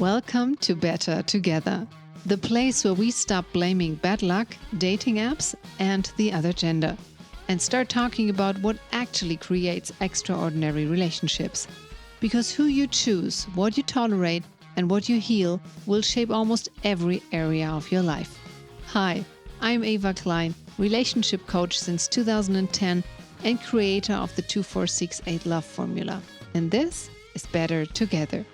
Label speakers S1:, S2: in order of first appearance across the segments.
S1: Welcome to Better Together, the place where we stop blaming bad luck, dating apps, and the other gender, and start talking about what actually creates extraordinary relationships. Because who you choose, what you tolerate, and what you heal will shape almost every area of your life. Hi, I'm Eva Klein, relationship coach since 2010 and creator of the 2468 Love Formula. And this is Better Together.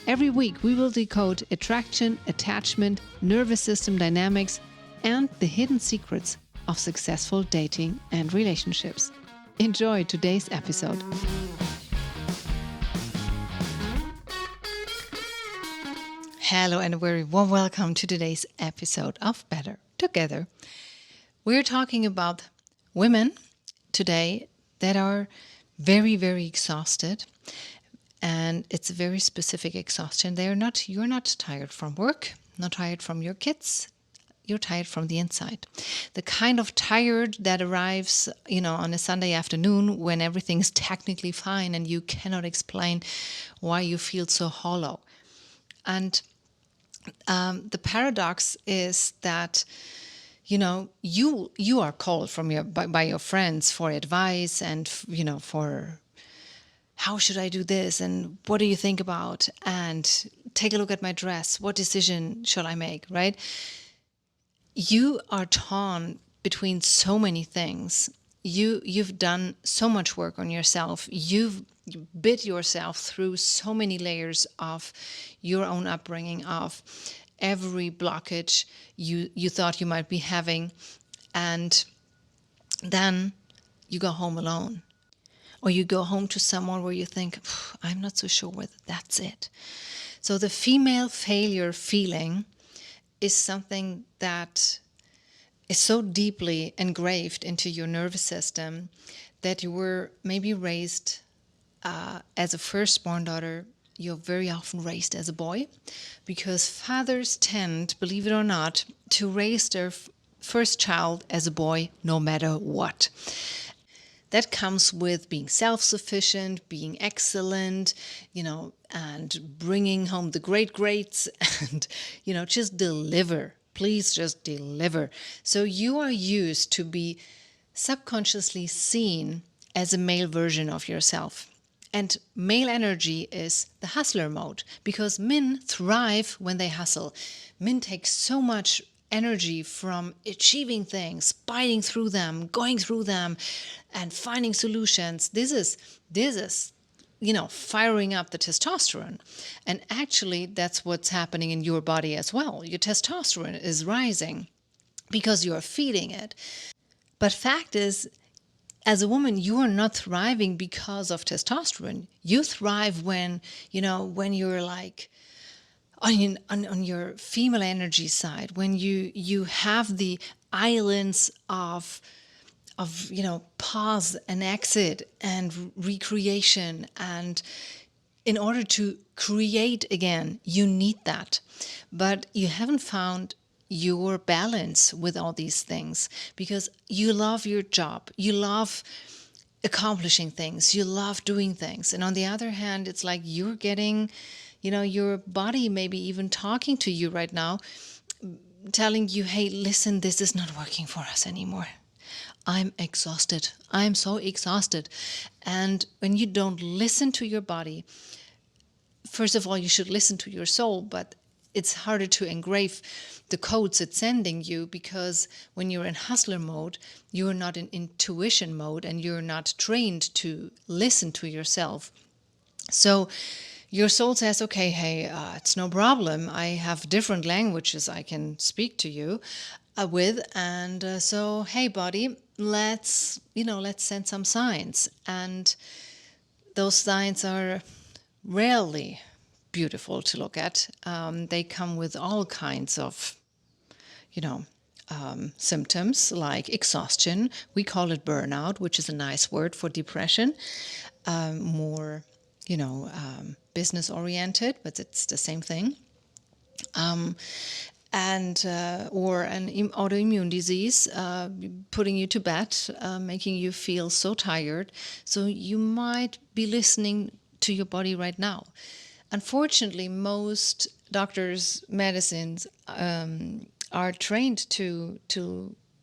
S1: Every week, we will decode attraction, attachment, nervous system dynamics, and the hidden secrets of successful dating and relationships. Enjoy today's episode. Hello, and a very warm welcome to today's episode of Better Together. We're talking about women today that are very, very exhausted. And it's a very specific exhaustion. You're not tired from work, not tired from your kids. You're tired from the inside. The kind of tired that arrives, on a Sunday afternoon when everything's technically fine and you cannot explain why you feel so hollow. And the paradox is that, you are called by your friends for advice and, for how should I do this? And what do you think about? And take a look at my dress. What decision shall I make, right? You are torn between so many things. You've done so much work on yourself. You've bit yourself through so many layers of your own upbringing, of every blockage you thought you might be having. And then you go home alone. Or you go home to someone where you think, I'm not so sure whether that's it. So the female failure feeling is something that is so deeply engraved into your nervous system that you were maybe raised as a firstborn daughter. You're very often raised as a boy because fathers tend, believe it or not, to raise their first child as a boy no matter what. That comes with being self-sufficient, being excellent, and bringing home the great grades and, just deliver. Please just deliver. So you are used to be subconsciously seen as a male version of yourself. And male energy is the hustler mode because men thrive when they hustle. Men take so much energy from achieving things, biting through them, going through them, and finding solutions. This is firing up the testosterone. And actually, that's what's happening in your body as well. Your testosterone is rising because you are feeding it. But fact is, as a woman, you are not thriving because of testosterone. You thrive when you're like, on your female energy side, when you have the islands of pause and exit and recreation, and in order to create again, you need that. But you haven't found your balance with all these things because you love your job, you love accomplishing things, you love doing things, and on the other hand, it's like you're getting your body maybe even talking to you right now, telling you, hey, listen, this is not working for us anymore. I'm exhausted. I'm so exhausted. And when you don't listen to your body, first of all, you should listen to your soul, but it's harder to engrave the codes it's sending you because when you're in hustler mode, you're not in intuition mode and you're not trained to listen to yourself. So your soul says, okay, hey, it's no problem. I have different languages I can speak to you with. And so, hey, body, let's send some signs. And those signs are rarely beautiful to look at. They come with all kinds of, symptoms like exhaustion. We call it burnout, which is a nice word for depression. More business oriented, but it's the same thing. Or an autoimmune disease putting you to bed, making you feel so tired. So you might be listening to your body right now. Unfortunately, most doctors' medicines are trained to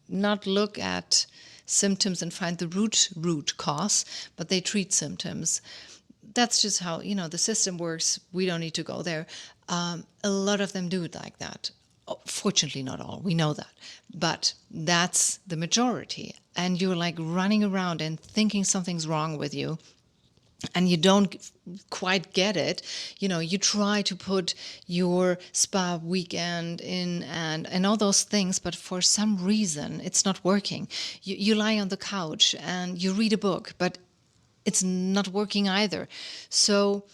S1: not look at symptoms and find the root cause, but they treat symptoms. That's just how the system works. We don't need to go there. A lot of them do it like that. Fortunately, not all. We know that, but that's the majority. And you're like running around and thinking something's wrong with you, and you don't quite get it. You try to put your spa weekend in and all those things, but for some reason it's not working. You lie on the couch and you read a book, but it's not working either. So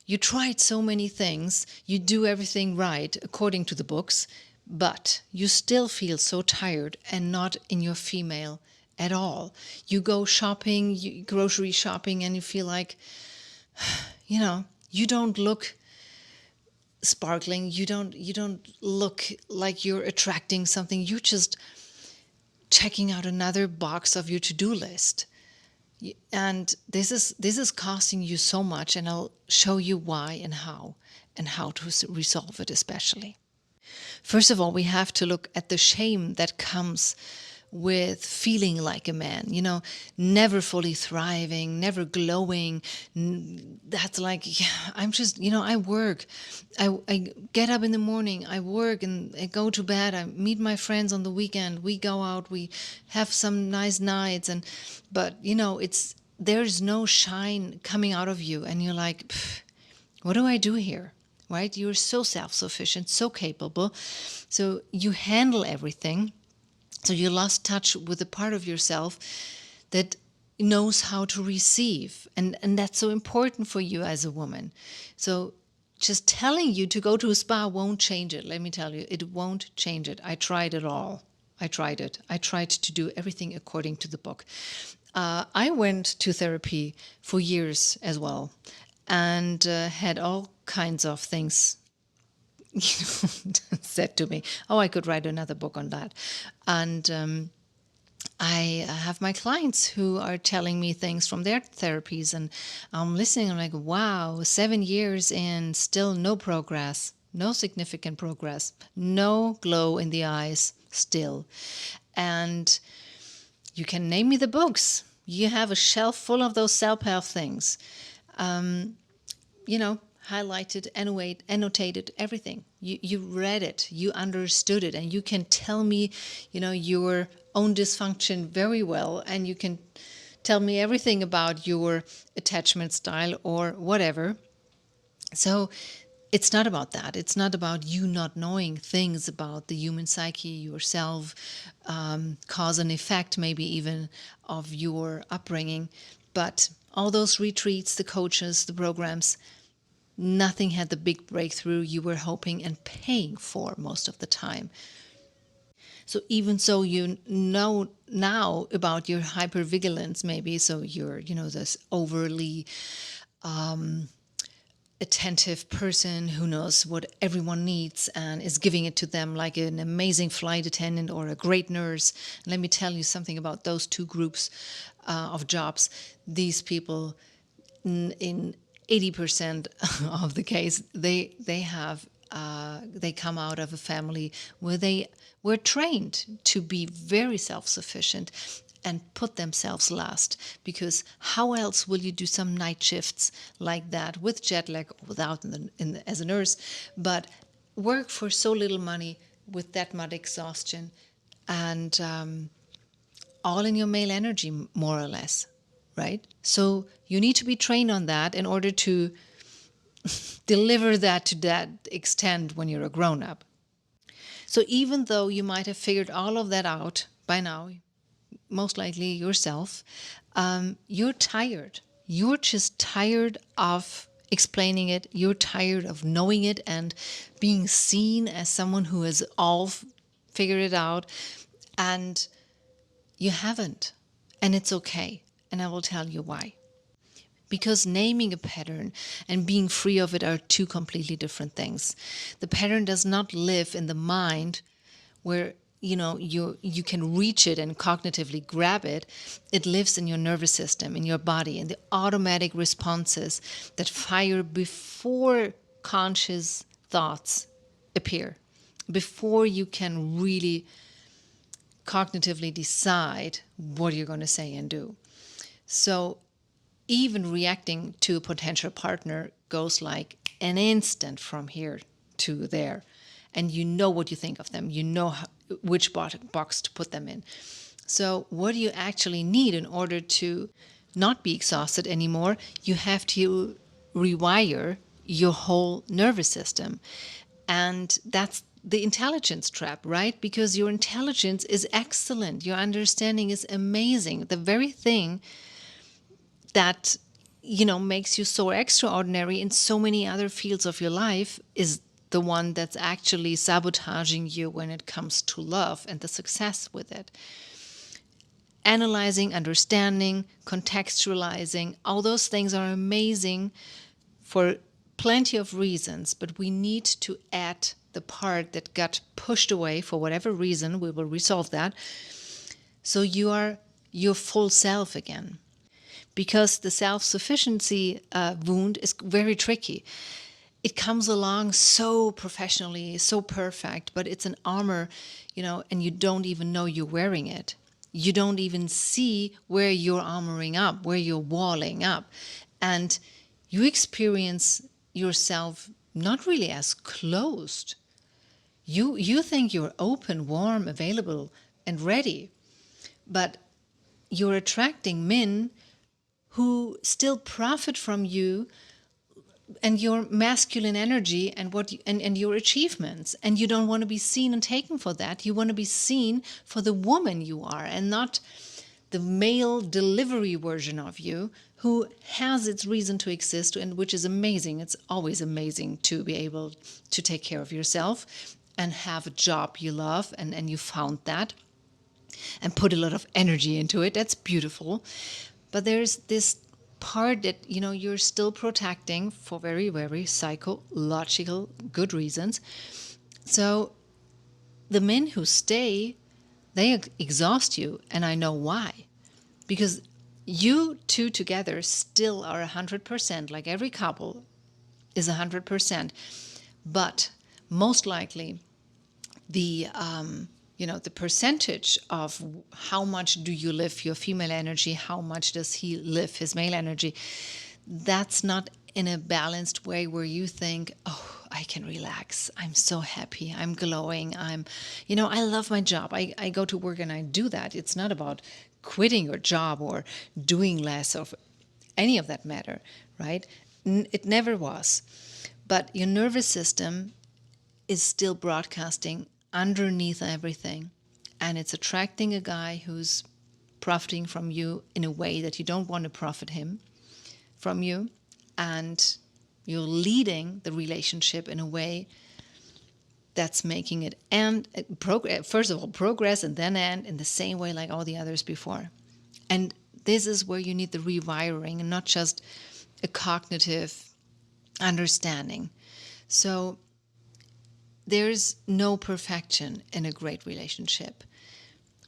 S1: you tried so many things, you do everything right according to the books, but you still feel so tired and not in your female at all. You go shopping, grocery shopping, and you feel like, you don't look sparkling. You don't look like you're attracting something. You're just checking out another box of your to-do list. And this is costing you so much, and I'll show you why and how to resolve it, especially. First of all, we have to look at the shame that comes with feeling like a man, never fully thriving, never glowing. That's like, yeah, I'm just, I work. I get up in the morning, I work, and I go to bed. I meet my friends on the weekend. We go out, we have some nice nights, but there's no shine coming out of you. And you're like, what do I do here? Right? You're so self-sufficient, so capable. So you handle everything. So you lost touch with a part of yourself that knows how to receive. And that's so important for you as a woman. So just telling you to go to a spa won't change it. Let me tell you, it won't change it. I tried it all. I tried it. I tried to do everything according to the book. I went to therapy for years as well, and had all kinds of things said to me. Oh, I could write another book on that. And I have my clients who are telling me things from their therapies, and I'm listening. I'm like, wow, 7 years in, still no progress, no significant progress, no glow in the eyes still. And you can name me the books. You have a shelf full of those self-help things. Highlighted, annotated everything. You read it, you understood it, and you can tell me, your own dysfunction very well, and you can tell me everything about your attachment style or whatever. So it's not about that. It's not about you not knowing things about the human psyche, yourself, cause and effect, maybe even of your upbringing. But all those retreats, the coaches, the programs, nothing had the big breakthrough you were hoping and paying for most of the time. So even so, you know now about your hypervigilance, maybe, so you're, this overly attentive person who knows what everyone needs and is giving it to them like an amazing flight attendant or a great nurse. And let me tell you something about those two groups of jobs. These people, in 80% of the case, they come out of a family where they were trained to be very self-sufficient and put themselves last, because how else will you do some night shifts like that with jet lag or without as a nurse, but work for so little money with that much exhaustion and all in your male energy, more or less, right? So you need to be trained on that in order to deliver that to that extent when you're a grown-up. So even though you might have figured all of that out by now, most likely yourself, you're tired. You're just tired of explaining it. You're tired of knowing it and being seen as someone who has all figured it out. And you haven't. And it's okay. And I will tell you why. Because naming a pattern and being free of it are two completely different things. The pattern does not live in the mind where you can reach it and cognitively grab it. It lives in your nervous system, in your body, in the automatic responses that fire before conscious thoughts appear before you can really cognitively decide what you're going to say and do. So even reacting to a potential partner goes like an instant from here to there. And you know what you think of them. You know which box to put them in. So what do you actually need in order to not be exhausted anymore? You have to rewire your whole nervous system. And that's the intelligence trap, right? Because your intelligence is excellent. Your understanding is amazing. The very thing that, makes you so extraordinary in so many other fields of your life is the one that's actually sabotaging you when it comes to love and the success with it. Analyzing, understanding, contextualizing, all those things are amazing for plenty of reasons, but we need to add the part that got pushed away for whatever reason. We will resolve that. So you are your full self again. Because the self-sufficiency wound is very tricky. It comes along so professionally, so perfect, but it's an armor, and you don't even know you're wearing it. You don't even see where you're armoring up, where you're walling up. And you experience yourself not really as closed. You think you're open, warm, available, and ready. But you're attracting men who still profit from you and your masculine energy and and your achievements, and you don't want to be seen and taken for that. You want to be seen for the woman you are, and not the male delivery version of you who has its reason to exist, and which is amazing. It's always amazing to be able to take care of yourself and have a job you love, and you found that and put a lot of energy into it. That's beautiful. But there's this part that, you're still protecting for very, very psychological good reasons. So the men who stay, they exhaust you, and I know why. Because you two together still are 100%, like every couple is 100%. But most likely the the percentage of how much do you live your female energy, how much does he live his male energy, that's not in a balanced way where you think, oh, I can relax. I'm so happy. I'm glowing. I love my job. I go to work and I do that. It's not about quitting your job or doing less of any of that matter, right? It never was. But your nervous system is still broadcasting underneath everything, and it's attracting a guy who's profiting from you in a way that you don't want to profit him from you, and you're leading the relationship in a way that's making it first of all progress and then end in the same way like all the others before. And this is where you need the rewiring and not just a cognitive understanding. So there's no perfection in a great relationship,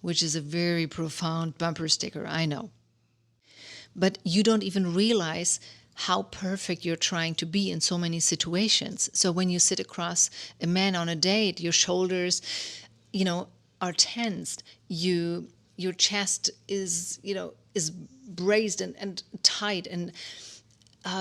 S1: which is a very profound bumper sticker, I know. But you don't even realize how perfect you're trying to be in so many situations. So when you sit across a man on a date, your shoulders, are tensed. Your chest is braced and tight, and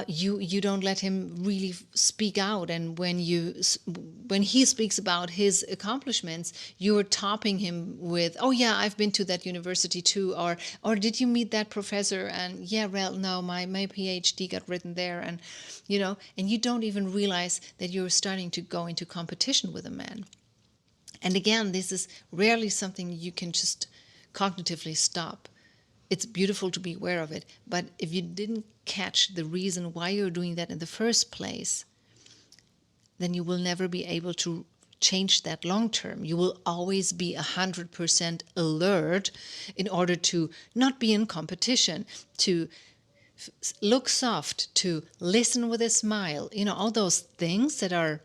S1: you don't let him really speak out. And when he speaks about his accomplishments, you're topping him with, oh yeah, I've been to that university too, or did you meet that professor? And yeah, well, no, my PhD got written there. And and you don't even realize that you're starting to go into competition with a man. And again, this is rarely something you can just cognitively stop. It's beautiful to be aware of it, but if you didn't catch the reason why you're doing that in the first place, then you will never be able to change that long term. You will always be 100% alert in order to not be in competition, to look soft, to listen with a smile, all those things that are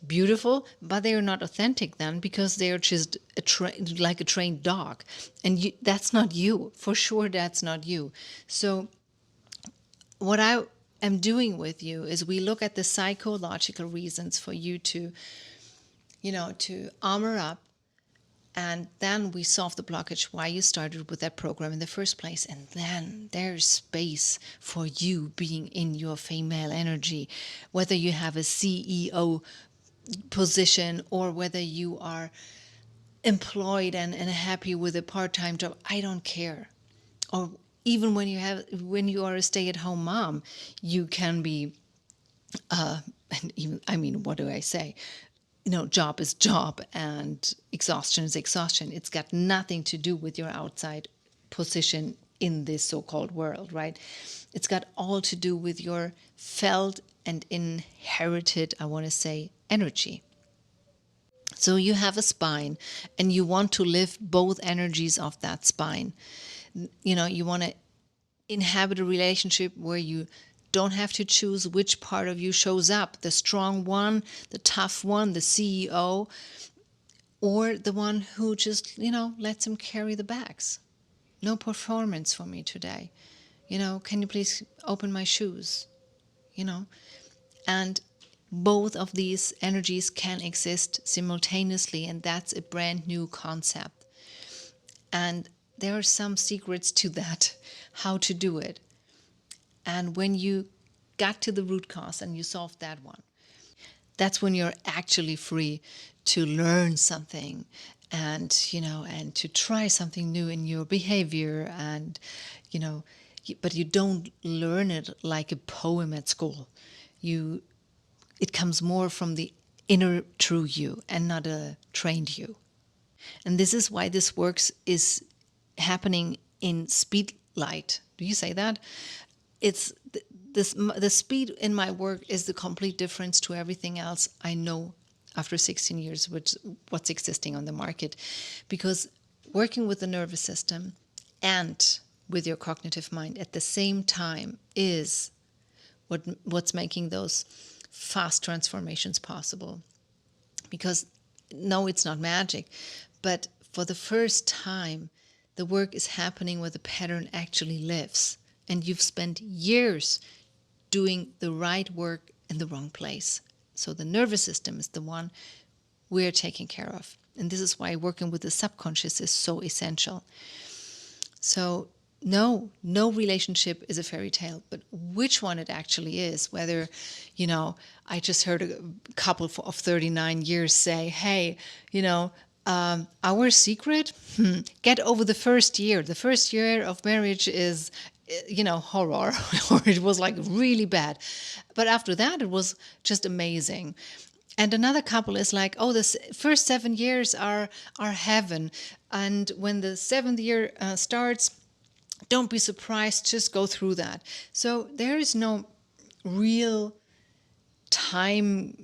S1: beautiful, but they are not authentic then, because they are just like a trained dog, and that's not you. For sure, that's not you. So what I am doing with you is we look at the psychological reasons for you to, to armor up. And then we solve the blockage why you started with that program in the first place. And then there's space for you being in your female energy, whether you have a CEO position or whether you are employed and happy with a part-time job. I don't care. Or even when you are a stay-at-home mom, you can be, and even, I mean, what do I say? Job is job and exhaustion is exhaustion. It's got nothing to do with your outside position in this so-called world, right? It's got all to do with your felt and inherited, I want to say, energy. So you have a spine and you want to live both energies of that spine. You want to inhabit a relationship where you don't have to choose which part of you shows up, the strong one, the tough one, the CEO, or the one who just, lets him carry the bags. No performance for me today. Can you please open my shoes? And both of these energies can exist simultaneously, and that's a brand new concept. And there are some secrets to that, how to do it. And when you got to the root cause and you solved that one, that's when you're actually free to learn something and, and to try something new in your behavior. And, but you don't learn it like a poem at school. It comes more from the inner true you and not a trained you. And this is why this works is happening in speed light. Do you say that? It's the speed in my work is the complete difference to everything else I know after 16 years, what's existing on the market. Because working with the nervous system and with your cognitive mind at the same time is what's making those fast transformations possible. Because no, it's not magic, but for the first time, the work is happening where the pattern actually lives. And you've spent years doing the right work in the wrong place. So the nervous system is the one we're taking care of. And this is why working with the subconscious is so essential. So no relationship is a fairy tale, but which one it actually is, whether, I just heard a couple of 39 years say, hey, our secret, get over the first year. The first year of marriage is, horror, or it was like really bad. But after that, it was just amazing. And another couple is like, oh, the first 7 years are heaven. And when the 7th year starts, don't be surprised, just go through that. So there is no real timeline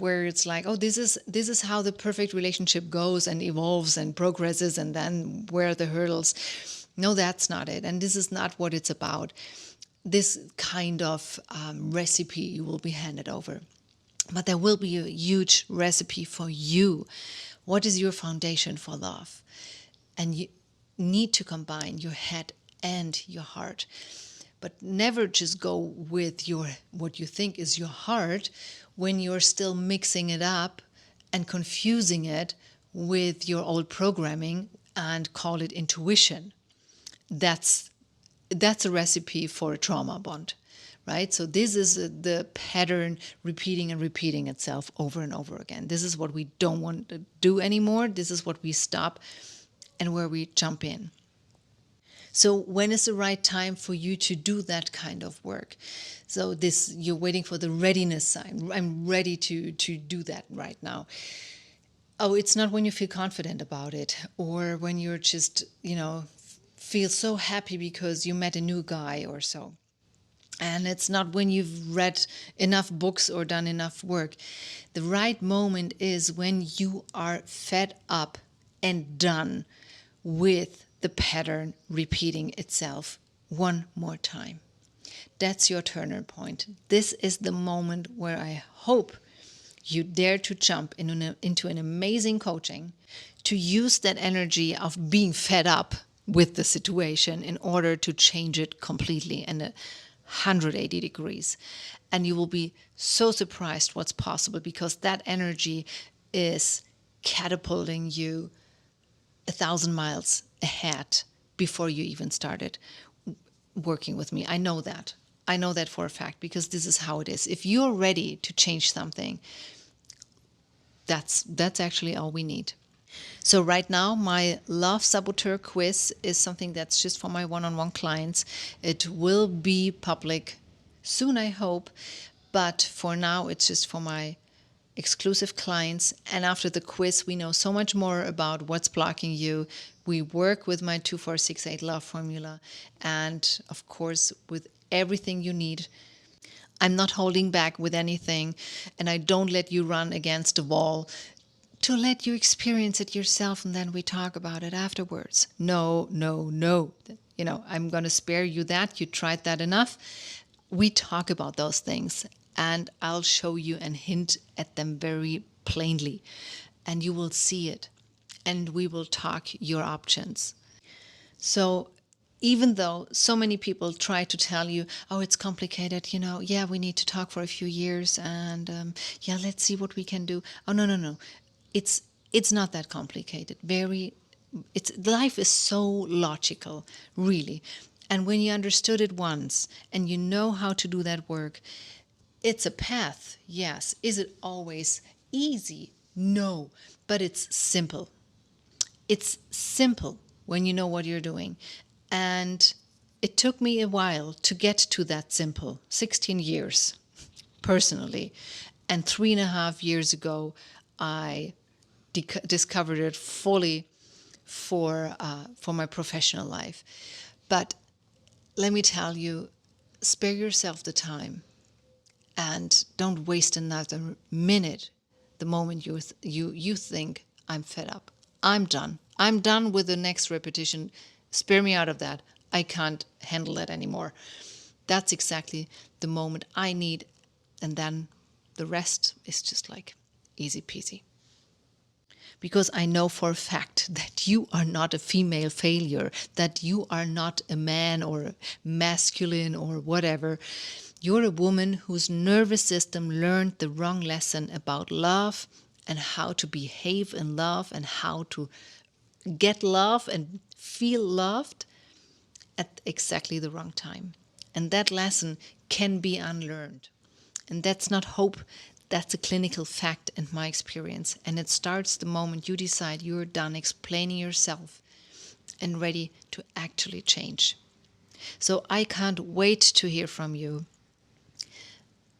S1: where it's like, oh, this is how the perfect relationship goes and evolves and progresses, and then where are the hurdles. No, that's not it. And this is not what it's about. This kind of recipe you will be handed over. But there will be a huge recipe for you. What is your foundation for love? And you need to combine your head and your heart. But never just go with what you think is your heart when you're still mixing it up and confusing it with your old programming and call it intuition. That's a recipe for a trauma bond, right? So this is the pattern repeating and repeating itself over and over again. This is what we don't want to do anymore. This is what we stop and where we jump in. So when is the right time for you to do that kind of work? So you're waiting for the readiness sign. I'm ready to do that right now. Oh, it's not when you feel confident about it, or when you're just, feel so happy because you met a new guy or so. And it's not when you've read enough books or done enough work. The right moment is when you are fed up and done with the pattern repeating itself one more time. That's your turning point. This is the moment where I hope you dare to jump into an amazing coaching, to use that energy of being fed up with the situation in order to change it completely and 180 degrees. And you will be so surprised what's possible, because that energy is catapulting you 1,000 miles ahead before you even started working with me. I know that. I know that for a fact, because this is how it is. If you're ready to change something, that's actually all we need. So right now, my Love Saboteur quiz is something that's just for my one-on-one clients. It will be public soon, I hope. But for now, it's just for my exclusive clients. And after the quiz, we know so much more about what's blocking you. We work with my 2468 love formula. And of course, with everything you need. I'm not holding back with anything. And I don't let you run against a wall to let you experience it yourself, and then we talk about it afterwards. No, no, no. I'm going to spare you that. You tried that enough. We talk about those things, and I'll show you and hint at them very plainly, and you will see it, and we will talk your options. So even though so many people try to tell you, oh, it's complicated, yeah, we need to talk for a few years, and yeah, let's see what we can do. Oh, no. It's not that complicated. Life is so logical, really. And when you understood it once and you know how to do that work, it's a path, yes. Is it always easy? No, but it's simple. It's simple when you know what you're doing. And it took me a while to get to that simple, 16 years, personally. And 3.5 years ago, I discovered it fully for my professional life. But let me tell you, spare yourself the time, and don't waste another minute the moment you think, I'm fed up, I'm done with the next repetition, spare me out of that, I can't handle that anymore. That's exactly the moment I need, and then the rest is just like easy peasy. Because I know for a fact that you are not a female failure, that you are not a man or masculine or whatever. You're a woman whose nervous system learned the wrong lesson about love and how to behave in love and how to get love and feel loved at exactly the wrong time. And that lesson can be unlearned. And that's not hope. That's a clinical fact in my experience. And it starts the moment you decide you're done explaining yourself and ready to actually change. So I can't wait to hear from you.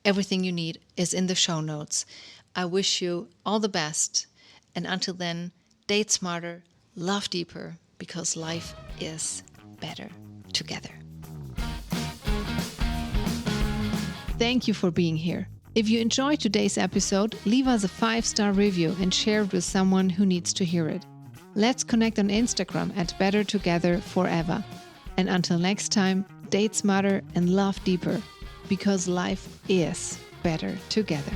S1: Everything you need is in the show notes. I wish you all the best. And until then, date smarter, love deeper, because life is better together. Thank you for being here. If you enjoyed today's episode, leave us a 5-star review and share it with someone who needs to hear it. Let's connect on Instagram at Better Together Forever. And until next time, date smarter and love deeper, because life is better together.